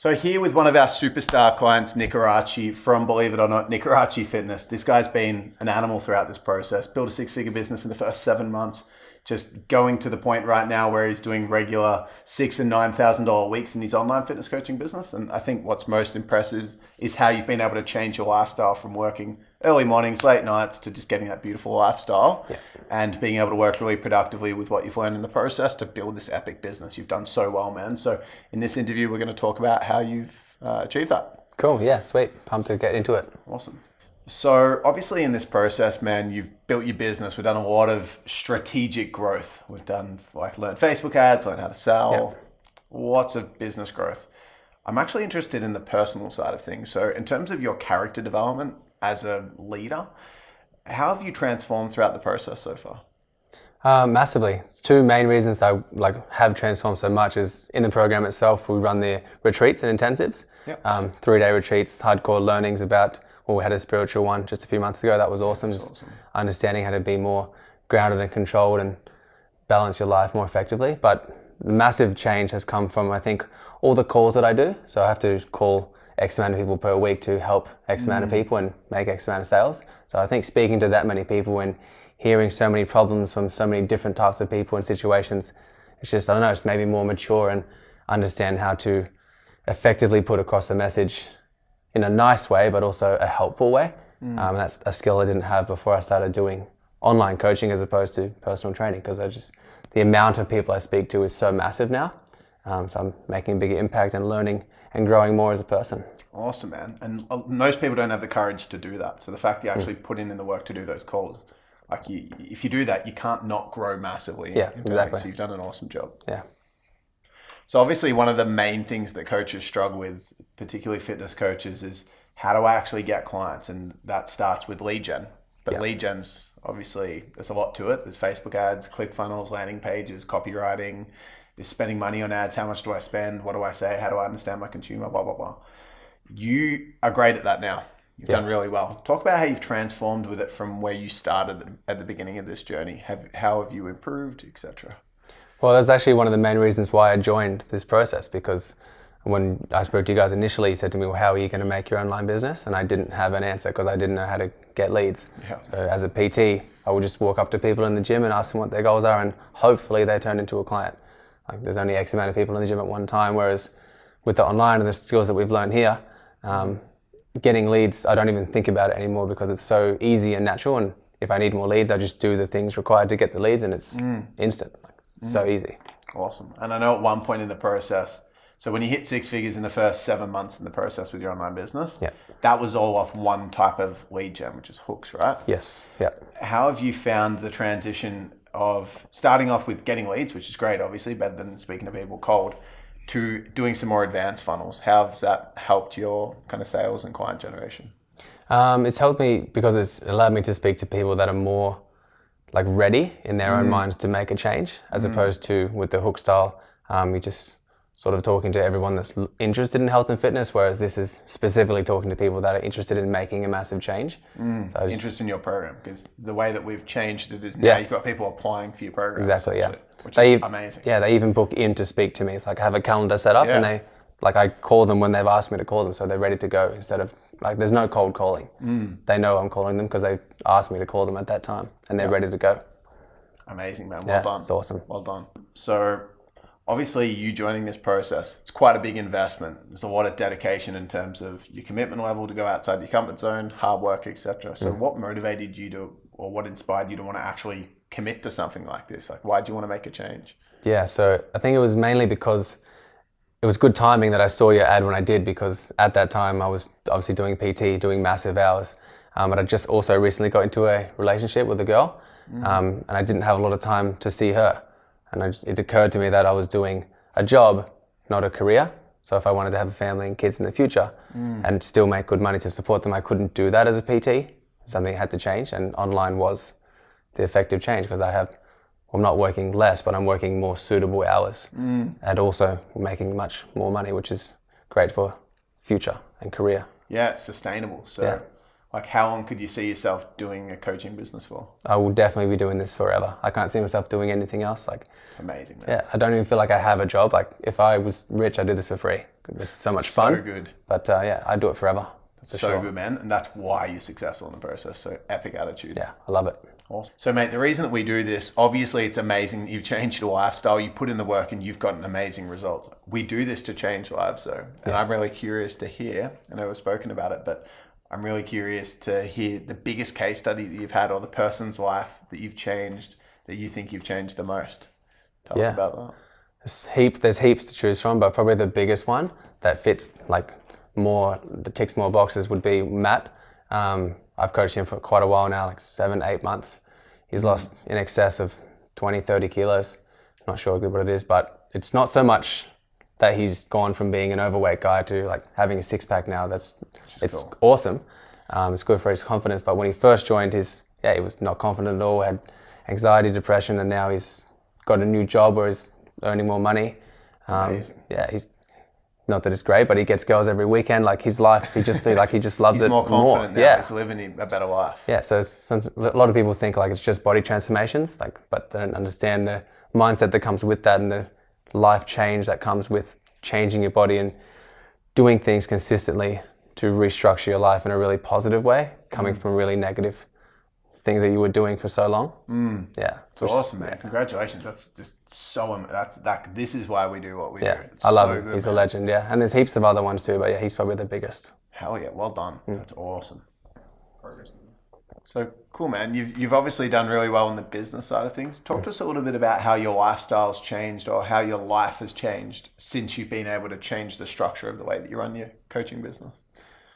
So here with one of our superstar clients, Nick Arace from, believe it or not, Nick Arace Fitness. This guy's been an animal throughout this process, built a 6-figure business in the first 7 months, just going to the point right now where he's doing regular $6,000 and $9,000 weeks in his online fitness coaching business. And I think what's most impressive is how you've been able to change your lifestyle from working early mornings, late nights, to just getting that beautiful lifestyle and being able to work really productively with what you've learned in the process to build this epic business. You've done so well, man. So in this interview, we're going to talk about how you've achieved that. Cool. Yeah, sweet. Pumped to get into it. Awesome. So obviously in this process, man, you've built your business. We've done a lot of strategic growth. We've done learn Facebook ads, learn how to sell, lots of business growth. I'm actually interested in the personal side of things. So in terms of your character development as a leader, how have you transformed throughout the process so far? Massively. It's two main reasons I have transformed so much is in the program itself. We run the retreats and intensives, 3-day retreats, hardcore learnings about. Well, we had a spiritual one just a few months ago. That was awesome. Just understanding how to be more grounded and controlled and balance your life more effectively. But the massive change has come from, I think, all the calls that I do. So I have to call X amount of people per week to help X amount of people and make X amount of sales. So I think speaking to that many people and hearing so many problems from so many different types of people and situations, it's just, I don't know, it's maybe more mature and understand how to effectively put across a message in a nice way, but also a helpful way. And that's a skill I didn't have before I started doing online coaching as opposed to personal training, because the amount of people I speak to is so massive now. So I'm making a bigger impact and learning and growing more as a person. Awesome, man. And most people don't have the courage to do that. So the fact that you actually put in the work to do those calls, if you do that, you can't not grow massively. Yeah, exactly. So you've done an awesome job. Yeah. So obviously one of the main things that coaches struggle with, particularly fitness coaches, is how do I actually get clients? And that starts with lead gen. But lead gen's obviously, there's a lot to it. There's Facebook ads, ClickFunnels, landing pages, copywriting, there's spending money on ads. How much do I spend? What do I say? How do I understand my consumer? Blah, blah, blah. You are great at that now. You've done really well. Talk about how you've transformed with it from where you started at the beginning of this journey. How have you improved, etc.? Well, that's actually one of the main reasons why I joined this process, because when I spoke to you guys initially, you said to me, well, how are you going to make your online business? And I didn't have an answer because I didn't know how to get leads. So as a PT, I would just walk up to people in the gym and ask them what their goals are, and hopefully they turn into a client. There's only X amount of people in the gym at one time, whereas with the online and the skills that we've learned here, getting leads, I don't even think about it anymore because it's so easy and natural. And if I need more leads, I just do the things required to get the leads, and it's instant. So easy. Awesome. And I know at one point in the process, so when you hit 6 figures in the first 7 months in the process with your online business, that was all off one type of lead gen, which is hooks, right? Yes. Yeah. How have you found the transition of starting off with getting leads, which is great, obviously, better than speaking to people cold, to doing some more advanced funnels? How has that helped your kind of sales and client generation? It's helped me because it's allowed me to speak to people that are more ready in their own minds to make a change, as opposed to with the hook style, you just sort of talking to everyone that's interested in health and fitness, whereas this is specifically talking to people that are interested in making a massive change. So interest in your program, because the way that we've changed it is now you've got people applying for your program. Exactly, which is amazing. Yeah, they even book in to speak to me. It's like I have a calendar set up and I call them when they've asked me to call them, so they're ready to go instead of there's no cold calling. They know I'm calling them because they asked me to call them at that time and they're ready to go. Amazing, man. Well done. It's awesome. Well done. So obviously you joining this process, it's quite a big investment. There's a lot of dedication in terms of your commitment level to go outside your comfort zone, hard work, etc. So what motivated you to, or what inspired you to want to actually commit to something like this? Why do you want to make a change? Yeah, so I think it was mainly because it was good timing that I saw your ad when I did, because at that time I was obviously doing PT, doing massive hours. But I just also recently got into a relationship with a girl, and I didn't have a lot of time to see her. And it occurred to me that I was doing a job, not a career. So if I wanted to have a family and kids in the future and still make good money to support them, I couldn't do that as a PT. Something had to change, and online was the effective change, because I'm not working less, but I'm working more suitable hours and also making much more money, which is great for future and career. Yeah, it's sustainable. So Like, how long could you see yourself doing a coaching business for? I will definitely be doing this forever. I can't see myself doing anything else. Like, it's amazing, man. Yeah, I don't even feel like I have a job. Like, if I was rich, I'd do this for free. It's so much fun. So good. But yeah, I'd do it forever. So good, man. And that's why you're successful in the process. So epic attitude. Yeah, I love it. Awesome. So, mate, the reason that we do this, obviously it's amazing. You've changed your lifestyle, you put in the work, and you've gotten amazing results. We do this to change lives, though. And I'm really curious to hear, I know we've spoken about it, but I'm really curious to hear the biggest case study that you've had, or the person's life that you've changed, that you think you've changed the most. Tell us about that. There's heaps to choose from, but probably the biggest one that fits that ticks more boxes would be Matt. I've coached him for quite a while now, like 7-8 months. He's lost in excess of 20-30 kilos. Not sure what it is, but it's not so much that he's gone from being an overweight guy to like having a six-pack now. It's cool. Awesome. It's good for his confidence. But when he first joined, he was not confident at all, had anxiety, depression, and now he's got a new job where he's earning more money. Amazing. He's not that it's great, but he gets girls every weekend. Like his life, he just loves he's it more. He's more confident now. He's living a better life. Yeah. So a lot of people think like it's just body transformations, but they don't understand the mindset that comes with that and the life change that comes with changing your body and doing things consistently to restructure your life in a really positive way, coming from a really negative thing that you were doing for so long. Yeah. It's awesome, man. Congratulations. That's just so, this is why we do what we do. It's I love so him. good, He's man. A legend, yeah. And there's heaps of other ones too, but yeah, he's probably the biggest. Hell yeah, well done. That's awesome. So cool, man. You've obviously done really well in the business side of things. Talk to us a little bit about how your lifestyle's changed, or how your life has changed since you've been able to change the structure of the way that you run your coaching business.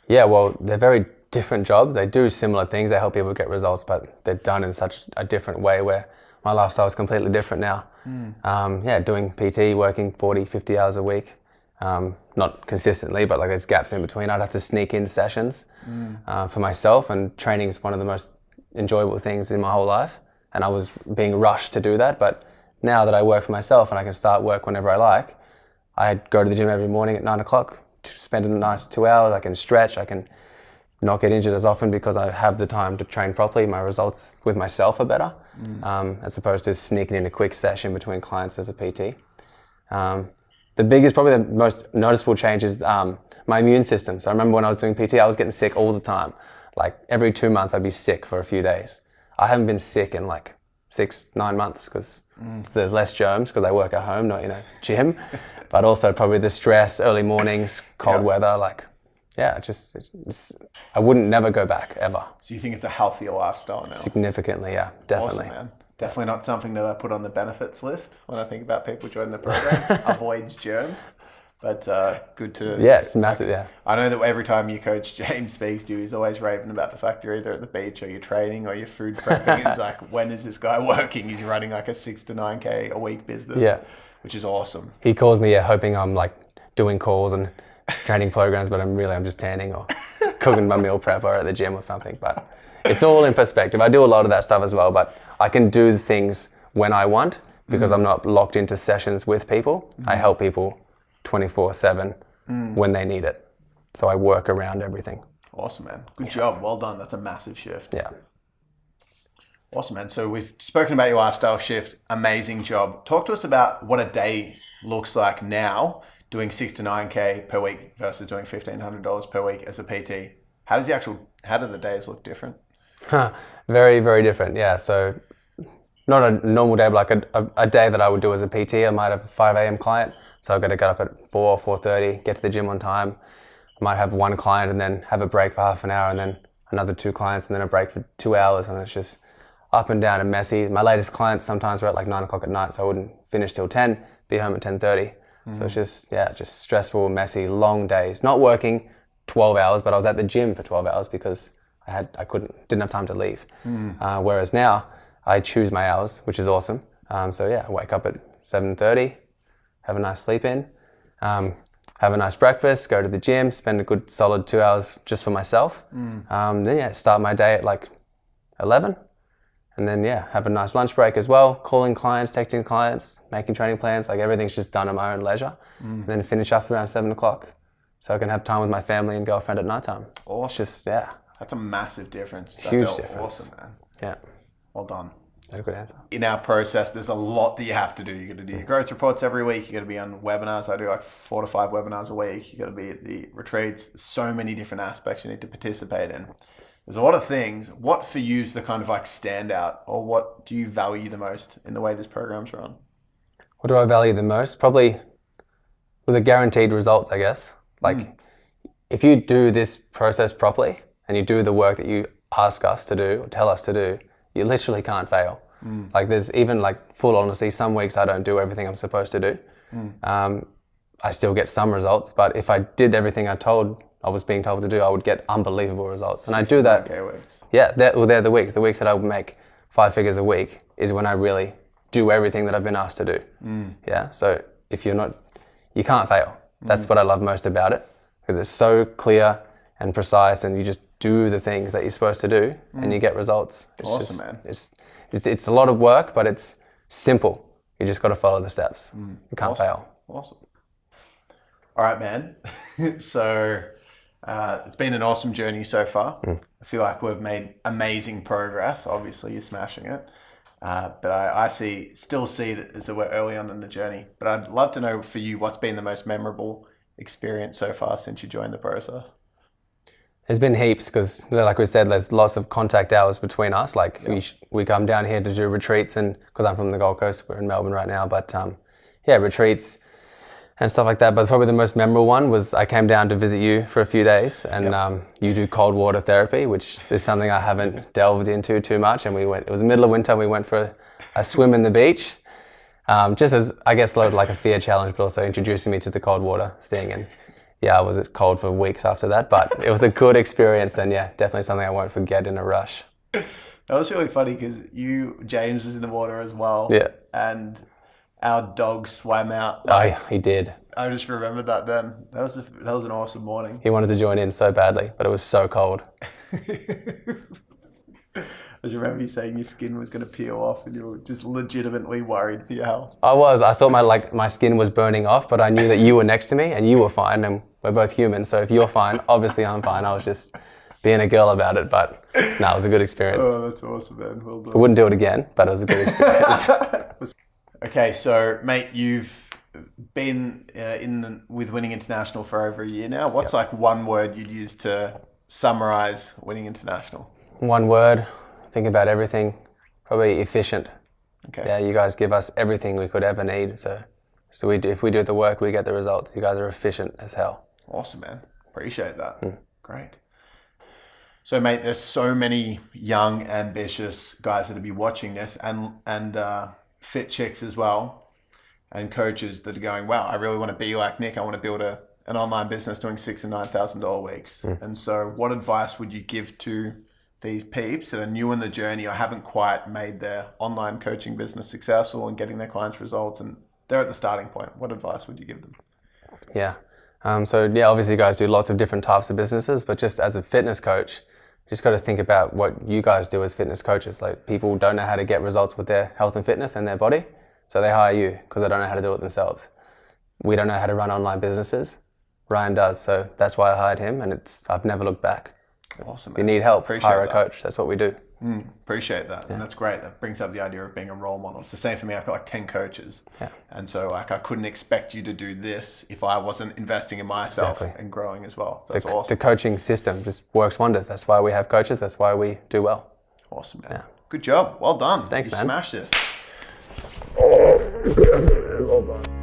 Yeah, well, they're very different jobs. They do similar things. They help people get results, but they're done in such a different way where my lifestyle is completely different now. Doing PT, working 40, 50 hours a week. Not consistently, but like there's gaps in between. I'd have to sneak in sessions for myself, and training is one of the most enjoyable things in my whole life. And I was being rushed to do that, but now that I work for myself and I can start work whenever I like, I go to the gym every morning at 9 o'clock to spend a nice 2 hours. I can stretch, I can not get injured as often because I have the time to train properly. My results with myself are better, as opposed to sneaking in a quick session between clients as a PT. Probably the most noticeable change is my immune system. So I remember when I was doing PT, I was getting sick all the time. Like every 2 months, I'd be sick for a few days. I haven't been sick in like 6-9 months because there's less germs because I work at home, not in a gym. But also probably the stress, early mornings, cold weather, I wouldn't never go back ever. So you think it's a healthier lifestyle now? Significantly, yeah, definitely. Awesome, man. Definitely not something that I put on the benefits list when I think about people joining the program. Avoids germs, but good to... Yeah, it's massive, I know that every time you coach, James speaks to you, he's always raving about the fact you're either at the beach or you're training or you're food prepping. It's like, when is this guy working? He's running like a 6 to 9K a week business, which is awesome. He calls me, hoping I'm like doing calls and training programs, but I'm just tanning or cooking my meal prep or at the gym or something. But it's all in perspective. I do a lot of that stuff as well, but I can do the things when I want because I'm not locked into sessions with people. I help people 24/7 when they need it. So I work around everything. Awesome, man. Good job. Well done. That's a massive shift. Yeah. Awesome, man. So we've spoken about your lifestyle shift. Amazing job. Talk to us about what a day looks like now, doing 6 to 9K per week versus doing $1,500 per week as a PT. How do the days look different? Very, very different. Yeah. So not a normal day, but like a day that I would do as a PT. I might have a 5 a.m. client. So I've got to get up at 4, 4:30, get to the gym on time. I might have one client and then have a break for half an hour and then another 2 clients and then a break for 2 hours. And it's just up and down and messy. My latest clients sometimes were at like 9 o'clock at night. So I wouldn't finish till 10, be home at 10:30. So it's just stressful, messy, long days. Not working 12 hours, but I was at the gym for 12 hours because didn't have time to leave. Whereas now I choose my hours, which is awesome. I wake up at 7:30, have a nice sleep in, have a nice breakfast, go to the gym, spend a good solid 2 hours just for myself. Then start my day at like 11. And then have a nice lunch break as well, calling clients, texting clients, making training plans, like everything's just done at my own leisure. And then finish up around 7 o'clock so I can have time with my family and girlfriend at nighttime. Awesome. It's just, That's a massive difference. That's Huge difference. Awesome, man. Yeah. Well done. That's a good answer. In our process, there's a lot that you have to do. You got to do your growth reports every week. You got to be on webinars. I do like 4 to 5 webinars a week. You got to be at the retreats. So many different aspects you need to participate in. There's a lot of things. What for you is the kind of like standout, or what do you value the most in the way this program's run? What do I value the most? Probably with a guaranteed result, I guess. Like if you do this process properly and you do the work that you ask us to do or tell us to do, you literally can't fail. Like there's even like full honesty, some weeks I don't do everything I'm supposed to do. I still get some results, but if I did everything I was being told to do, I would get unbelievable results. And I do that. Yeah, they're the weeks. The weeks that I would make 5 figures a week is when I really do everything that I've been asked to do. Yeah, so if you're not, you can't fail. That's what I love most about it, because it's so clear and precise, and you just do the things that you're supposed to do and you get results. It's awesome, man. It's a lot of work, but it's simple. You just got to follow the steps. You can't fail. Awesome. All right, man. So it's been an awesome journey so far. I feel like we've made amazing progress. Obviously, you're smashing it. But I still see it as we're early on in the journey. But I'd love to know for you, what's been the most memorable experience so far since you joined the process? There's been heaps, because like we said, there's lots of contact hours between us. Like we come down here to do retreats, and because I'm from the Gold Coast, we're in Melbourne right now, but retreats and stuff like that. But probably the most memorable one was I came down to visit you for a few days, and you do cold water therapy, which is something I haven't delved into too much. And it was the middle of winter, and we went for a swim in the beach, just as, I guess, like a fear challenge, but also introducing me to the cold water thing. And I was cold for weeks after that, but it was a good experience, and definitely something I won't forget in a rush. That was really funny because James was in the water as well. Yeah. And our dog swam out. He did. I just remembered that then. That was an awesome morning. He wanted to join in so badly, but it was so cold. I just remember you saying your skin was going to peel off, and you were just legitimately worried for your health. I thought my skin was burning off, but I knew that you were next to me and you were fine, and we're both human. So if you're fine, obviously I'm fine. I was just being a girl about it, but it was a good experience. Oh, that's awesome, man. Well done. I wouldn't do it again, but it was a good experience. Okay, so mate, you've been with Winning International for over a year now. What's like one word you'd use to summarize Winning International? One word. Think about everything. Probably efficient. Okay. Yeah, you guys give us everything we could ever need. So if we do the work, we get the results. You guys are efficient as hell. Awesome, man. Appreciate that. Great. So, mate, there's so many young, ambitious guys that will be watching this, and fit chicks as well, and coaches that are going, wow, I really want to be like Nick. I want to build an online business doing $6,000 and $9,000 weeks. And so what advice would you give to these peeps that are new in the journey or haven't quite made their online coaching business successful and getting their clients results, and they're at the starting point? What advice would you give them? Obviously you guys do lots of different types of businesses, but just as a fitness coach, you just got to think about what you guys do as fitness coaches. Like, people don't know how to get results with their health and fitness and their body, so they hire you because they don't know how to do it themselves. We don't know how to run online businesses. Ryan does, so that's why I hired him, and I've never looked back. Awesome, man. You need help, hire a coach. That's what we do. Appreciate that. And that's great. That brings up the idea of being a role model. It's the same for me. I've got like 10 coaches. And so I couldn't expect you to do this if I wasn't investing in myself and growing as well. That's awesome. The coaching system just works wonders. That's why we have coaches. That's why we do well. Awesome, man. Good job. Well done. Thanks, man. You smashed this. Well done.